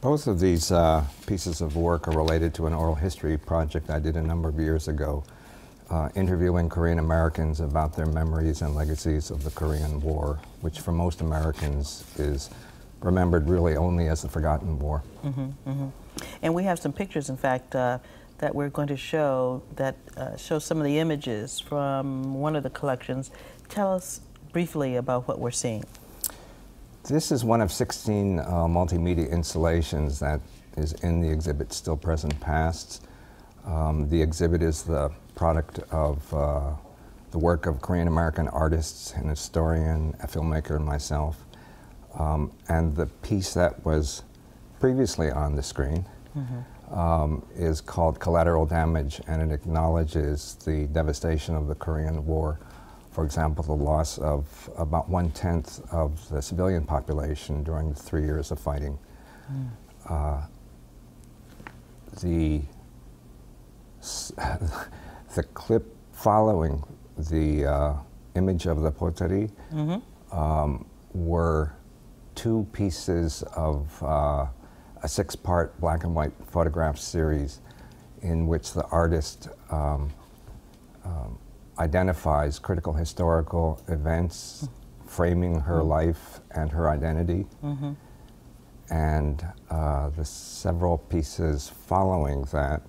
Both of these pieces of work are related to an oral history project I did a number of years ago, interviewing Korean Americans about their memories and legacies of the Korean War, which for most Americans is remembered really only as the forgotten war. And we have some pictures, in fact, that we're going to show that show some of the images from one of the collections. Tell us briefly about what we're seeing. This is one of 16 multimedia installations that is in the exhibit Still Present Pasts. The exhibit is the product of the work of Korean American artists, an historian, a filmmaker, and myself. And the piece that was previously on the screen is called Collateral Damage, and it acknowledges the devastation of the Korean War. For example, the loss of about 1/10 of the civilian population during the 3 years of fighting. The clip following the image of the pottery were two pieces of a 6-part black and white photograph series in which the artist identifies critical historical events, framing her life and her identity. And the several pieces following that.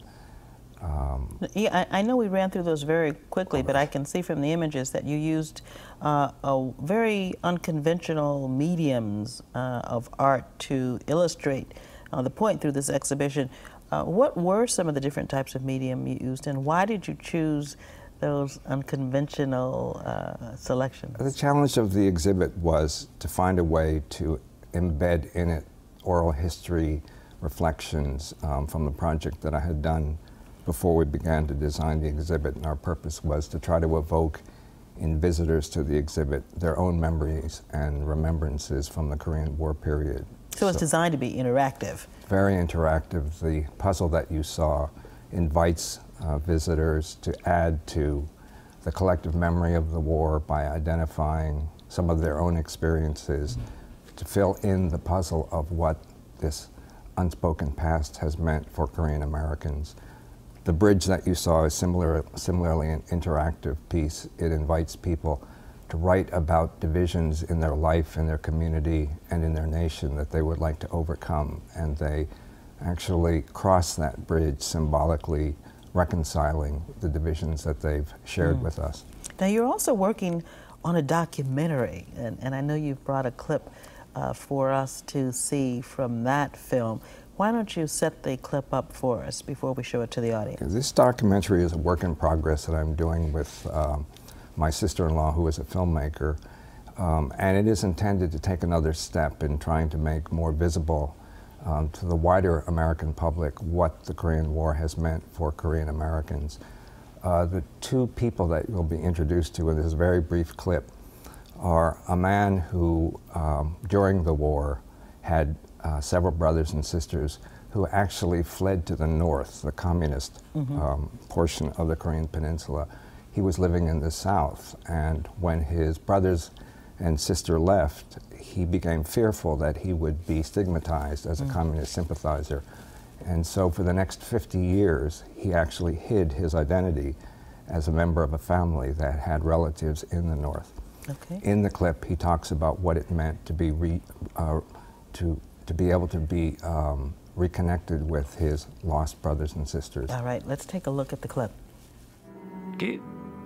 Yeah, I know we ran through those very quickly, but I can see from the images that you used very unconventional mediums of art to illustrate the point through this exhibition. What were some of the different types of medium you used, and why did you choose those unconventional selections? The challenge of the exhibit was to find a way to embed in it oral history reflections from the project that I had done before we began to design the exhibit, and our purpose was to try to evoke in visitors to the exhibit their own memories and remembrances from the Korean War period. So it's designed to be interactive. Very interactive. The puzzle that you saw invites visitors to add to the collective memory of the war by identifying some of their own experiences to fill in the puzzle of what this unspoken past has meant for Korean Americans. The bridge that you saw is similarly an interactive piece. It invites people to write about divisions in their life, in their community, and in their nation that they would like to overcome. And they actually cross that bridge symbolically, reconciling the divisions that they've shared with us. Now you're also working on a documentary, and I know you've brought a clip for us to see from that film. Why don't you set the clip up for us before we show it to the audience? This documentary is a work in progress that I'm doing with my sister-in-law, who is a filmmaker, and it is intended to take another step in trying to make more visible to the wider American public what the Korean War has meant for Korean Americans. The two people that you'll be introduced to in this very brief clip are a man who, during the war, had several brothers and sisters who actually fled to the north, the communist portion of the Korean Peninsula. He was living in the south, and when his brothers and sister left, he became fearful that he would be stigmatized as a communist sympathizer. And so for the next 50 years, he actually hid his identity as a member of a family that had relatives in the north. In the clip, he talks about what it meant to be able to be reconnected with his lost brothers and sisters. All right, let's take a look at the clip.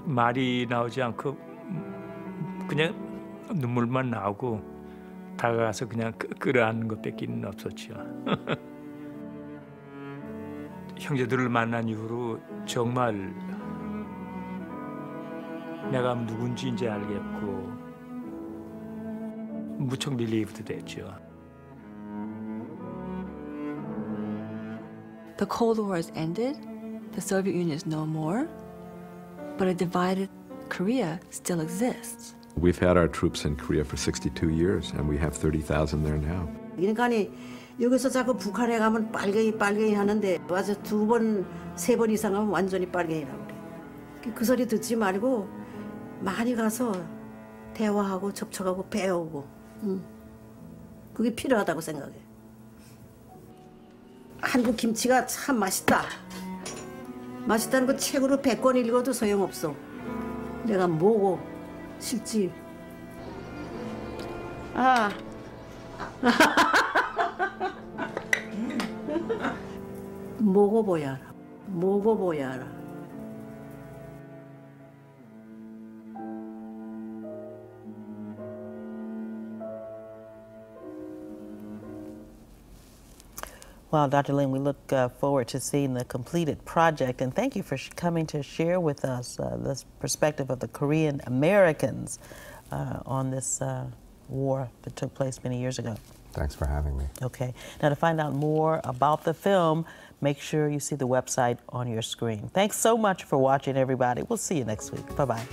말이 나오지 않고 그냥 눈물만 나오고 다가가서 그냥 끌어안는 것밖에는 없었죠. 형제들을 만난 이후로 정말 내가 누군지 이제 알겠고 무척 릴리프도 됐죠. The Cold War has ended, the Soviet Union is no more, but a divided Korea still exists. We've had our troops in Korea for 62 years, and we have 30,000 there now. 그러니까 여기서 자꾸 북한에 가면 빨갱이 하는데 와서 2번, 3번 이상 하면 완전히 빨갱이라고 그래. 그 소리 듣지 말고 많이 가서 대화하고 접촉하고 배우고 그게 필요하다고 생각해. 한국 김치가 참 맛있다. 맛있다는 거 책으로 100권 읽어도 소용없어. 내가 뭐고 싫지. 아. 먹어봐야 알아. 먹어봐야 알아. Well, Dr. Liem, we look forward to seeing the completed project, and thank you for coming to share with us this perspective of the Korean Americans on this war that took place many years ago. Thanks for having me. Okay. Now, to find out more about the film, make sure you see the website on your screen. Thanks so much for watching, everybody. We'll see you next week. Bye-bye.